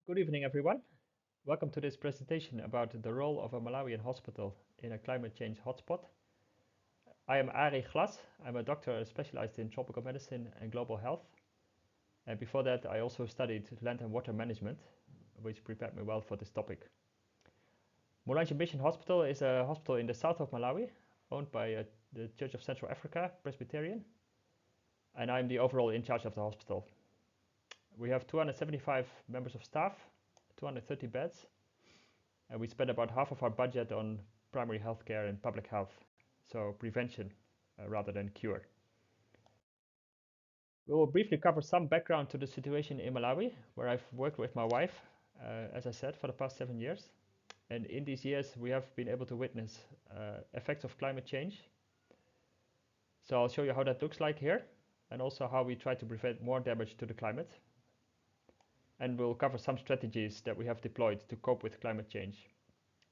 Good evening, everyone. Welcome to this presentation about the role of a Malawian hospital in a climate change hotspot. I am Ari Glas. I'm a doctor specialized in tropical medicine and global health. And before that, I also studied land and water management, which prepared me well for this topic. Mulanje Mission Hospital is a hospital in the south of Malawi, owned by the Church of Central Africa, Presbyterian, and I'm the overall in charge of the hospital. We have 275 members of staff, 230 beds, and we spend about half of our budget on primary healthcare and public health, so prevention rather than cure. We will briefly cover some background to the situation in Malawi, where I've worked with my wife, as I said, for the past 7 years. And in these years, we have been able to witness effects of climate change. So I'll show you how that looks like here, and also how we try to prevent more damage to the climate. And we'll cover some strategies that we have deployed to cope with climate change.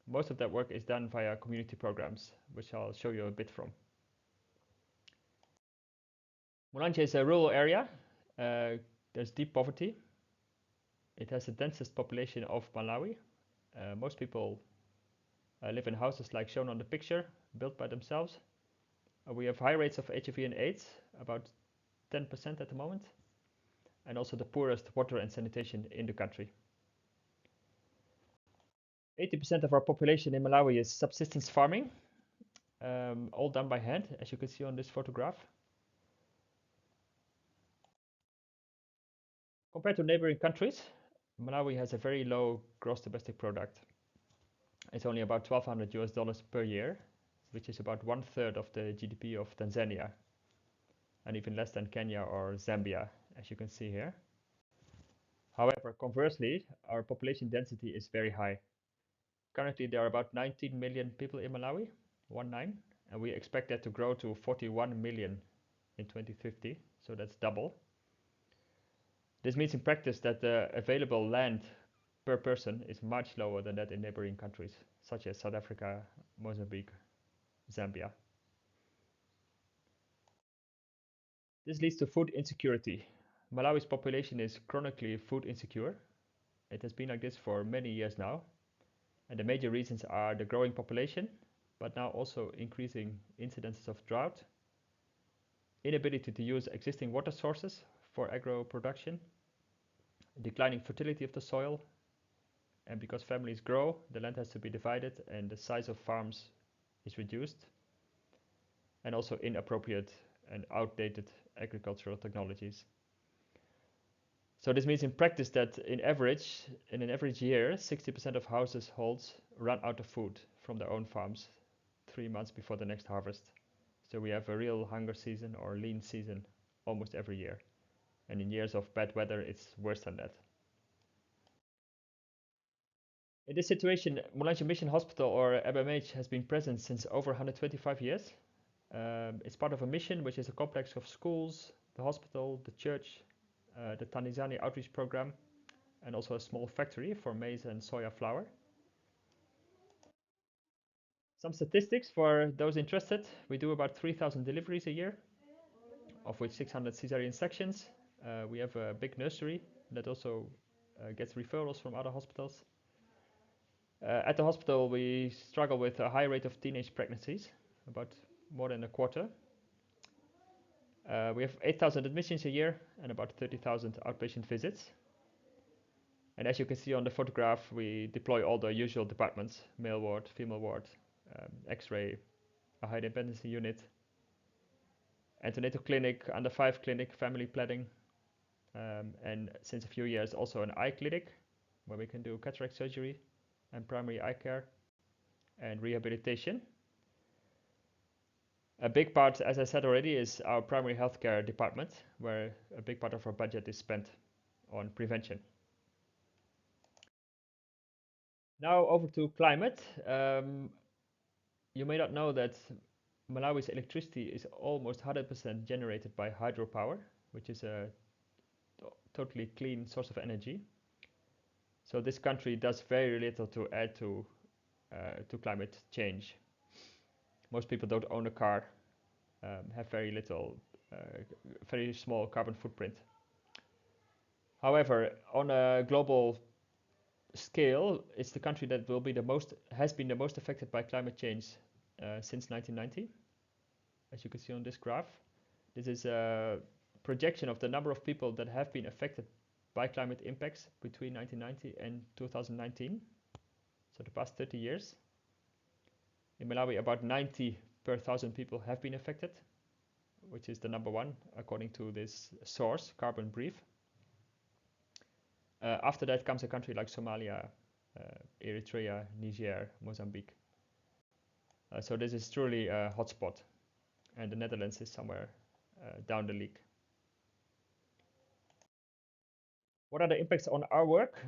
Most of that work is done via community programs, which I'll show you a bit from. Mulanje is a rural area. There's deep poverty. It has the densest population of Malawi. Most people live in houses like shown on the picture, built by themselves. We have high rates of HIV and AIDS, about 10% at the moment, and also the poorest water and sanitation in the country. 80% of our population in Malawi is subsistence farming, all done by hand, as you can see on this photograph. Compared to neighboring countries, Malawi has a very low gross domestic product. It's only about $1,200 per year, which is about 1/3 of the GDP of Tanzania, and even less than Kenya or Zambia, as you can see here. However, conversely, our population density is very high. Currently, there are about 19 million people in Malawi, 19, and we expect that to grow to 41 million in 2050, so that's double. This means in practice that the available land per person is much lower than that in neighboring countries, such as South Africa, Mozambique, Zambia. This leads to food insecurity. Malawi's population is chronically food insecure. It has been like this for many years now, and the major reasons are the growing population, but now also increasing incidences of drought, inability to use existing water sources for agro production, declining fertility of the soil, and because families grow, the land has to be divided and the size of farms is reduced, and also inappropriate and outdated agricultural technologies. So this means in practice that in an average year, 60% of households run out of food from their own farms 3 months before the next harvest. So we have a real hunger season or lean season almost every year. And in years of bad weather, it's worse than that. In this situation, Mulanje Mission Hospital, or MMH, has been present since over 125 years. It's part of a mission, which is a complex of schools, the hospital, the church, the Tanizani outreach program, and also a small factory for maize and soya flour. Some statistics for those interested. We do about 3,000 deliveries a year, of which 600 cesarean sections. We have a big nursery that also gets referrals from other hospitals. At the hospital, we struggle with a high rate of teenage pregnancies, about more than a quarter. We have 8,000 admissions a year and about 30,000 outpatient visits. And as you can see on the photograph, we deploy all the usual departments: male ward, female ward, X-ray, a high dependency unit, antenatal clinic, under 5 clinic, family planning, and since a few years also an eye clinic where we can do cataract surgery and primary eye care and rehabilitation. A big part, as I said already, is our primary healthcare department, where a big part of our budget is spent on prevention. Now over to climate. You may not know that Malawi's electricity is almost 100% generated by hydropower, which is a totally clean source of energy. So this country does very little to add to climate change. Most people don't own a car, have very little, very small carbon footprint. However, on a global scale, it's the country that will be the most has been the most affected by climate change since 1990, as you can see on this graph. This is a projection of the number of people that have been affected by climate impacts between 1990 and 2019, so the past 30 years. In Malawi, about 90 per 1,000 people have been affected, which is the number one according to this source, Carbon Brief. After that comes a country like Somalia, Eritrea, Niger, Mozambique. So this is truly a hotspot, and the Netherlands is somewhere down the league. What are the impacts on our work?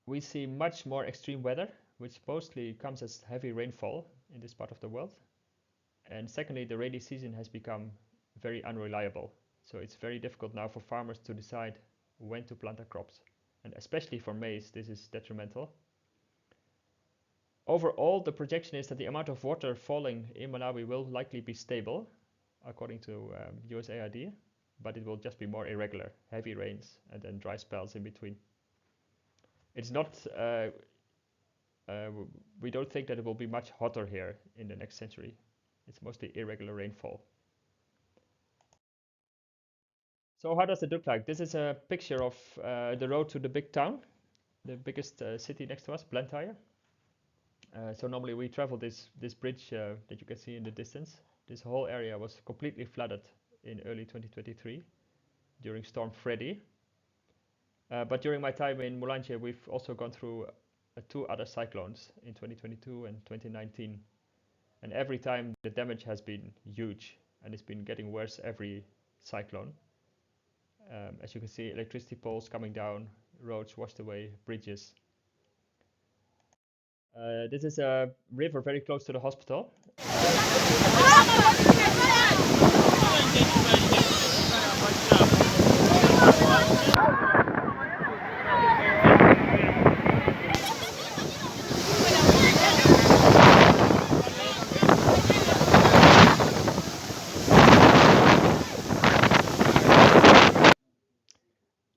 We see much more extreme weather, which mostly comes as heavy rainfall in this part of the world. And secondly, the rainy season has become very unreliable. So it's very difficult now for farmers to decide when to plant their crops. And especially for maize, this is detrimental. Overall, the projection is that the amount of water falling in Malawi will likely be stable, according to USAID, but it will just be more irregular, heavy rains and then dry spells in between. It's not, we don't think that it will be much hotter here in the next century. It's mostly irregular rainfall. So how does it look like? This is a picture of the road to the big town, the biggest city next to us, Blantyre. So normally we travel this bridge that you can see in the distance. This whole area was completely flooded in early 2023 during Storm Freddy. But during my time in Mulanje, we've also gone through two other cyclones in 2022 and 2019. And every time the damage has been huge, and it's been getting worse every cyclone. As you can see, electricity poles coming down, roads washed away, bridges. This is a river very close to the hospital.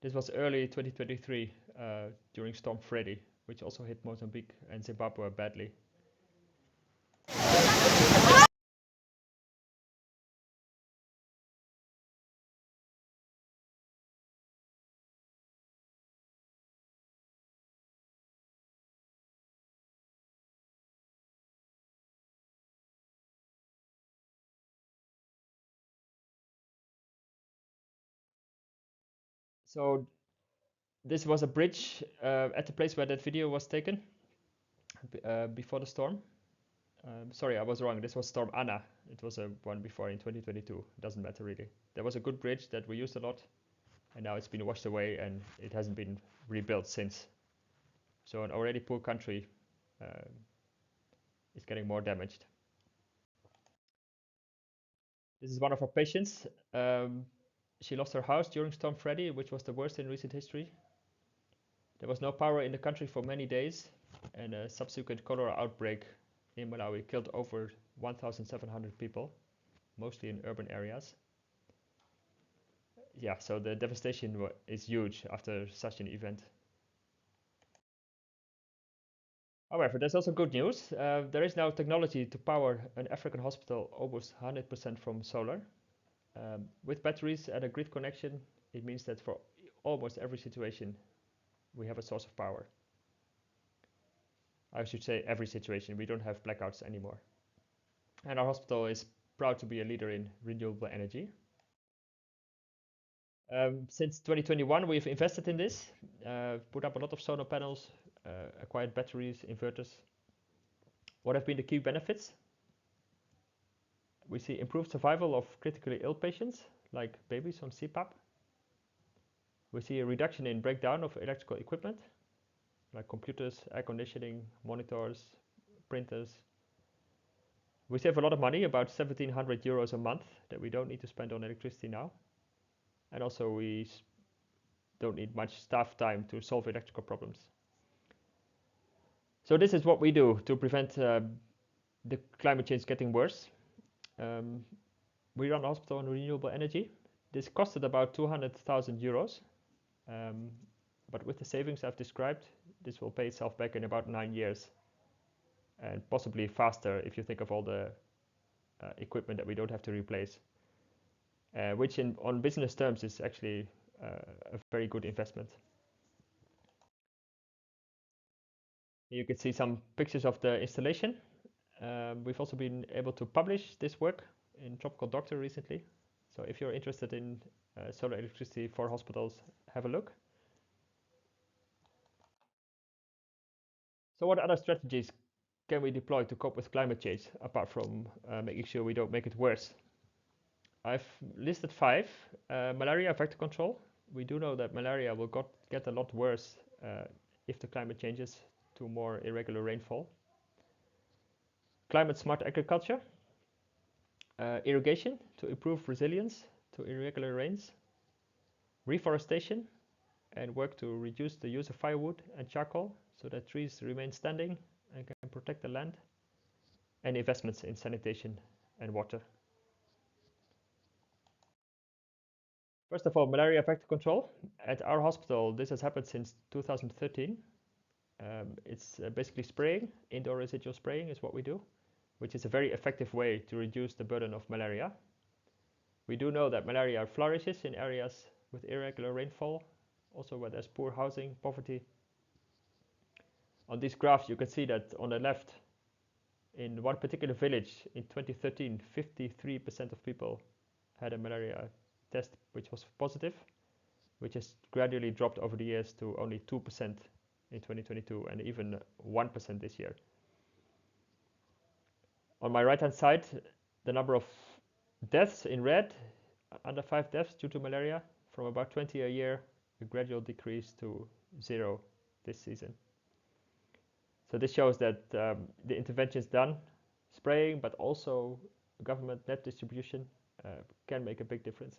This was early 2023 during Storm Freddy, which also hit Mozambique and Zimbabwe badly. So this was a bridge at the place where that video was taken before the storm. Sorry, I was wrong. This was Storm Anna. It was a one before in 2022. Doesn't matter really. There was a good bridge that we used a lot, and now it's been washed away and it hasn't been rebuilt since. So an already poor country is getting more damaged. This is one of our patients. She lost her house during Storm Freddy, which was the worst in recent history. There was no power in the country for many days, and a subsequent cholera outbreak in Malawi killed over 1,700 people, mostly in urban areas. Yeah, so the devastation is huge after such an event. However, there's also good news. There is now technology to power an African hospital almost 100% from solar. With batteries and a grid connection, it means that for almost every situation, we have a source of power. I should say every situation. We don't have blackouts anymore. And our hospital is proud to be a leader in renewable energy. Since 2021, we've invested in this, put up a lot of solar panels, acquired batteries, inverters. What have been the key benefits? We see improved survival of critically ill patients, like babies on CPAP. We see a reduction in breakdown of electrical equipment, like computers, air conditioning, monitors, printers. We save a lot of money, about 1,700 euros a month, that we don't need to spend on electricity now. And also we don't need much staff time to solve electrical problems. So this is what we do to prevent the climate change getting worse. We run a hospital on renewable energy. This costed about 200,000 euros. but with the savings I've described, this will pay itself back in about 9 years, and possibly faster if you think of all the equipment that we don't have to replace, which on business terms is actually a very good investment. You can see some pictures of the installation. We've also been able to publish this work in Tropical Doctor recently. So if you're interested in solar electricity for hospitals, have a look. So what other strategies can we deploy to cope with climate change, apart from making sure we don't make it worse? I've listed 5. Malaria vector control. We do know that malaria will get a lot worse if the climate changes to more irregular rainfall. Climate smart agriculture. Irrigation to improve resilience to irregular rains. Reforestation and work to reduce the use of firewood and charcoal so that trees remain standing and can protect the land. And investments in sanitation and water. First of all, malaria vector control. At our hospital, this has happened since 2013. It's basically spraying. Indoor residual spraying is what we do, which is a very effective way to reduce the burden of malaria. We do know that malaria flourishes in areas with irregular rainfall, also where there's poor housing, poverty. On these graphs, you can see that on the left, in one particular village in 2013, 53% of people had a malaria test which was positive, which has gradually dropped over the years to only 2% in 2022 and even 1% this year. On my right hand side, the number of deaths in red, under 5 deaths due to malaria, from about 20 a year, a gradual decrease to 0 this season. So this shows that the interventions done, spraying, but also government net distribution, can make a big difference.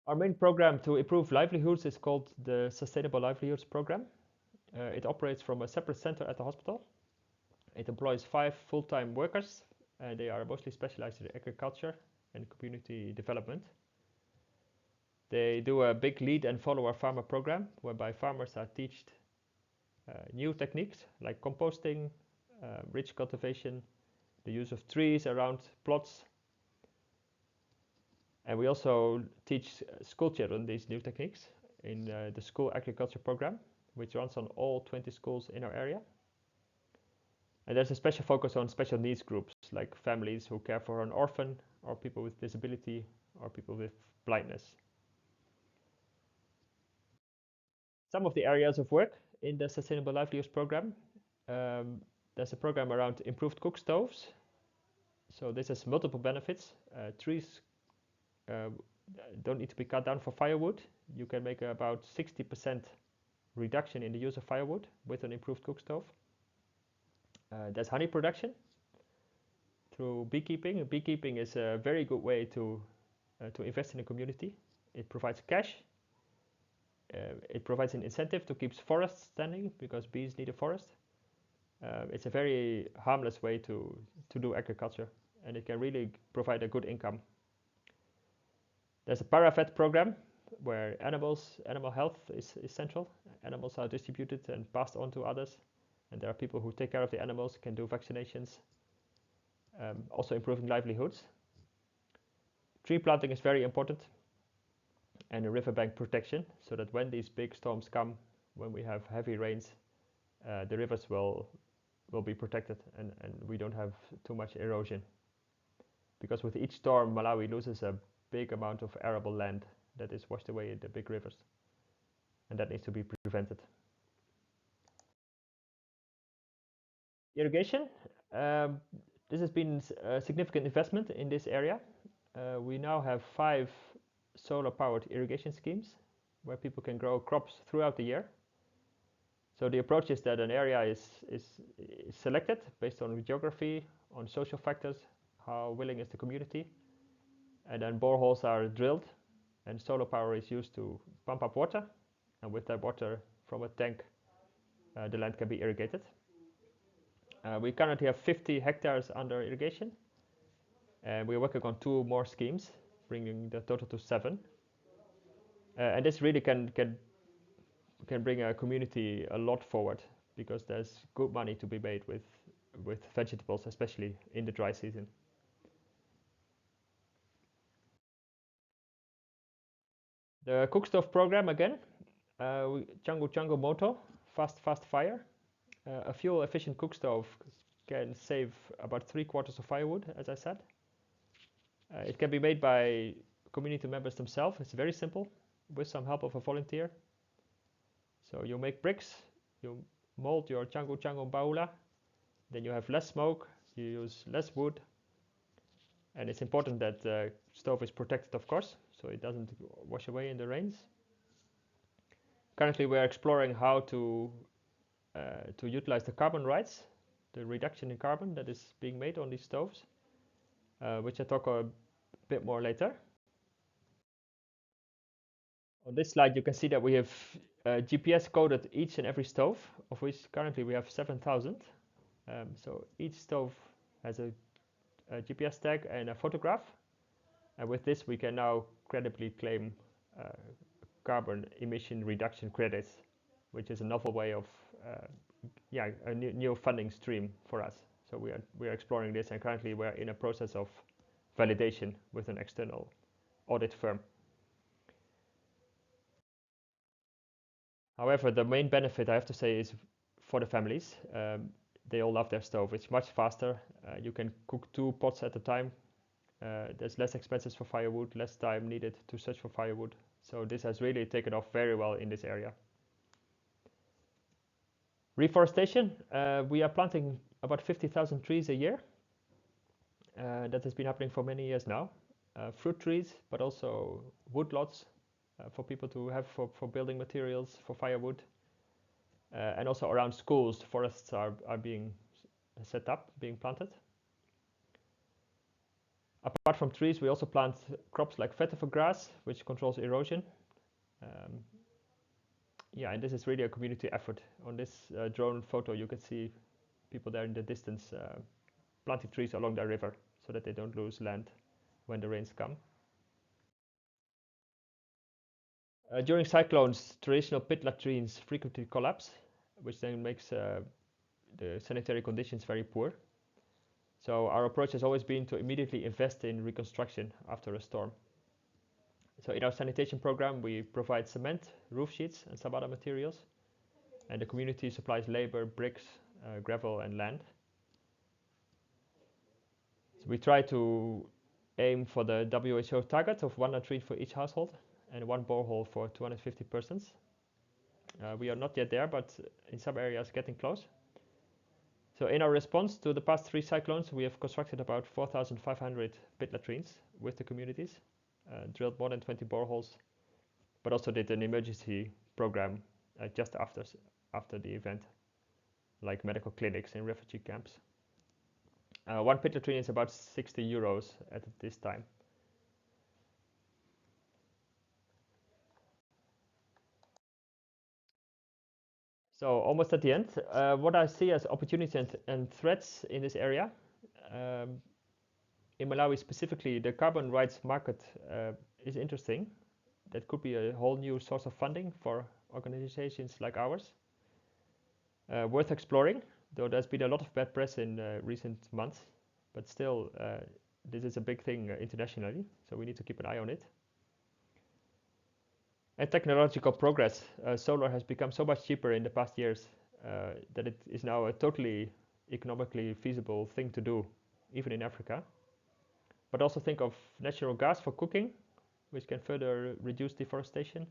Our main program to improve livelihoods is called the Sustainable Livelihoods Program. It operates from a separate center at the hospital. It employs 5 full-time workers, and they are mostly specialized in agriculture and community development. They do a big lead and follow our farmer program, whereby farmers are taught new techniques like composting, ridge cultivation, the use of trees around plots. And we also teach school children these new techniques in the school agriculture program, which runs on all 20 schools in our area. And there's a special focus on special needs groups, like families who care for an orphan, or people with disability, or people with blindness. Some of the areas of work in the Sustainable Livelihoods Program, there's a program around improved cook stoves. So this has multiple benefits. Trees don't need to be cut down for firewood. You can make about 60% reduction in the use of firewood with an improved cook stove. There's honey production through beekeeping. Beekeeping is a very good way to invest in a community. It provides cash. It provides an incentive to keep forests standing because bees need a forest. It's a very harmless way to do agriculture, and it can really provide a good income. There's a paravet program where animal health is central. Animals are distributed and passed on to others, and there are people who take care of the animals, can do vaccinations, also improving livelihoods. Tree planting is very important, and a riverbank protection, so that when these big storms come, when we have heavy rains, the rivers will be protected and we don't have too much erosion. Because with each storm, Malawi loses a big amount of arable land that is washed away in the big rivers, and that needs to be prevented. Irrigation. This has been a significant investment in this area. We now have 5 solar-powered irrigation schemes where people can grow crops throughout the year. So the approach is that an area is selected based on geography, on social factors, how willing is the community, and then boreholes are drilled, and solar power is used to pump up water, and with that water from a tank, the land can be irrigated. We currently have 50 hectares under irrigation, and we're working on 2 more schemes, bringing the total to 7. And this really can bring a community a lot forward because there's good money to be made with vegetables, especially in the dry season. The cook stove program again, Chango Chango Moto, fast fire. A fuel efficient cook stove can save about 3/4 of firewood, as I said. It can be made by community members themselves. It's very simple with some help of a volunteer. So you make bricks, you mold your Chango Chango Baula, then you have less smoke, you use less wood, and it's important that the stove is protected, of course, so it doesn't wash away in the rains. Currently, we're exploring how to utilize the carbon rights, the reduction in carbon that is being made on these stoves, which I talk a bit more later. On this slide, you can see that we have GPS coded each and every stove, of which currently we have 7,000. So each stove has a GPS tag and a photograph, and with this we can now credibly claim uh, carbon emission reduction credits, which is a novel way of a new funding stream for us. So we are exploring this, and currently we're in a process of validation with an external audit firm. However, the main benefit I have to say is for the families. They all love their stove. It's much faster. You can cook 2 pots at a time. There's less expenses for firewood, less time needed to search for firewood. So this has really taken off very well in this area. Reforestation, we are planting about 50,000 trees a year. That has been happening for many years now. Fruit trees, but also wood lots for people to have for building materials, for firewood. And also around schools, forests are being set up, being planted. Apart from trees, we also plant crops like vetiver grass, which controls erosion. Um, yeah, and this is really a community effort. On this drone photo, you can see people there in the distance planting trees along the river so that they don't lose land when the rains come. During cyclones, traditional pit latrines frequently collapse, which then makes the sanitary conditions very poor. So our approach has always been to immediately invest in reconstruction after a storm. So in our sanitation program, we provide cement, roof sheets, and some other materials. And the community supplies labor, bricks, gravel, and land. So we try to aim for the WHO target of 1 latrine for each household and 1 borehole for 250 persons. We are not yet there, but in some areas getting close. So in our response to the past 3 cyclones, we have constructed about 4,500 pit latrines with the communities, drilled more than 20 boreholes, but also did an emergency program just after the event, like medical clinics and refugee camps. 1 pit latrine is about 60 euros at this time. So almost at the end, what I see as opportunities and threats in this area. Um, in Malawi specifically, the carbon rights market is interesting. That could be a whole new source of funding for organizations like ours. Worth exploring, though there's been a lot of bad press in recent months, but still this is a big thing internationally, so we need to keep an eye on it. And technological progress. Solar has become so much cheaper in the past years that it is now a totally economically feasible thing to do, even in Africa. But also think of natural gas for cooking, which can further reduce deforestation,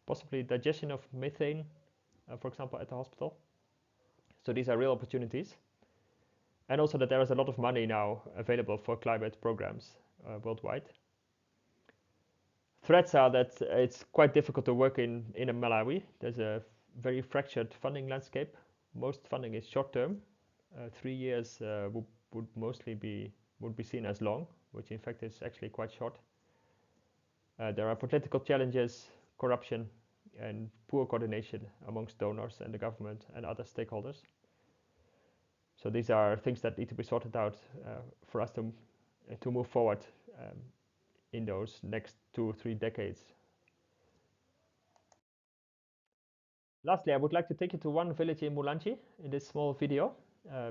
possibly digestion of methane, for example, at the hospital. So these are real opportunities. And also that there is a lot of money now available for climate programs worldwide. Threats are that it's quite difficult to work in Malawi. There's a very fractured funding landscape. Most funding is short term. 3 years would mostly be seen as long, which in fact is actually quite short. There are political challenges, corruption, and poor coordination amongst donors and the government and other stakeholders. So these are things that need to be sorted out for us to move forward in those next 2 or 3 decades. Lastly, I would like to take you to one village in Mulanchi in this small video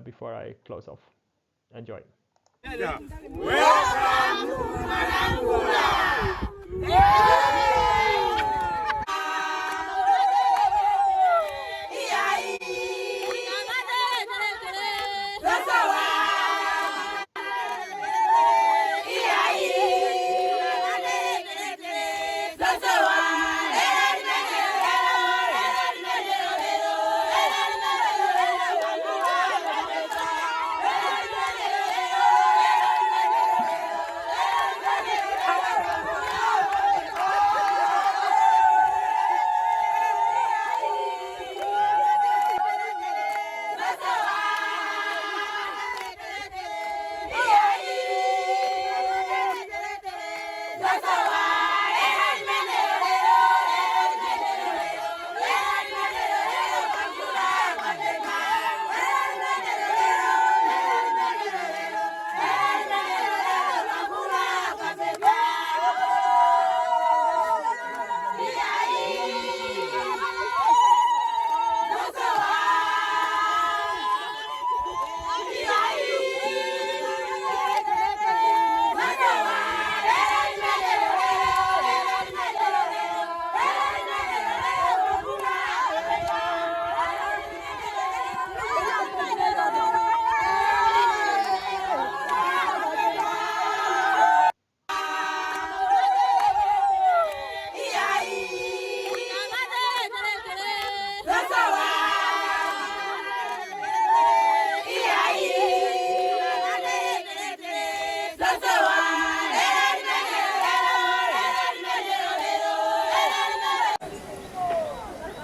before I close off. Enjoy. Yeah. Welcome to Malawian. Yeah.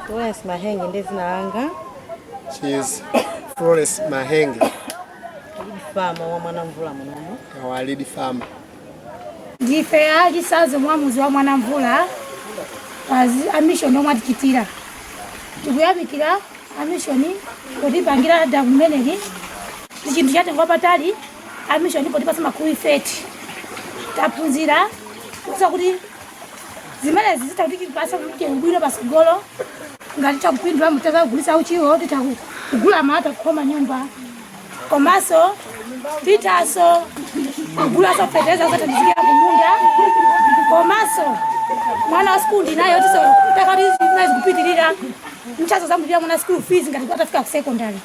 Florence Mahenge ndezinaanga. She is Florence Mahenge. Farmer wa Mwanamvula munomu. Our lady farmer. Ndife alisaze mwamuzi wa Mwanamvula. Amishoni omwatikitira. Tuguyabikira amishoni kodipangira da muneneri. Ikintu kyatengwa patali amishoni podipasama kuifeti. Tapunzira kuza kuti zimene zitawutiki pasa kuti ubwino pasigolo ngati takupindula mutaza kugulisa uchiwo titakugula mata kukhoma nyumba komaso titaso kugulaso fedeza zata ndizikia kumunda komaso mwana wa skundi nayo tiso takati zimene zikupitirira mchazo zamulira mwana school fees ngati kwatafika ku secondary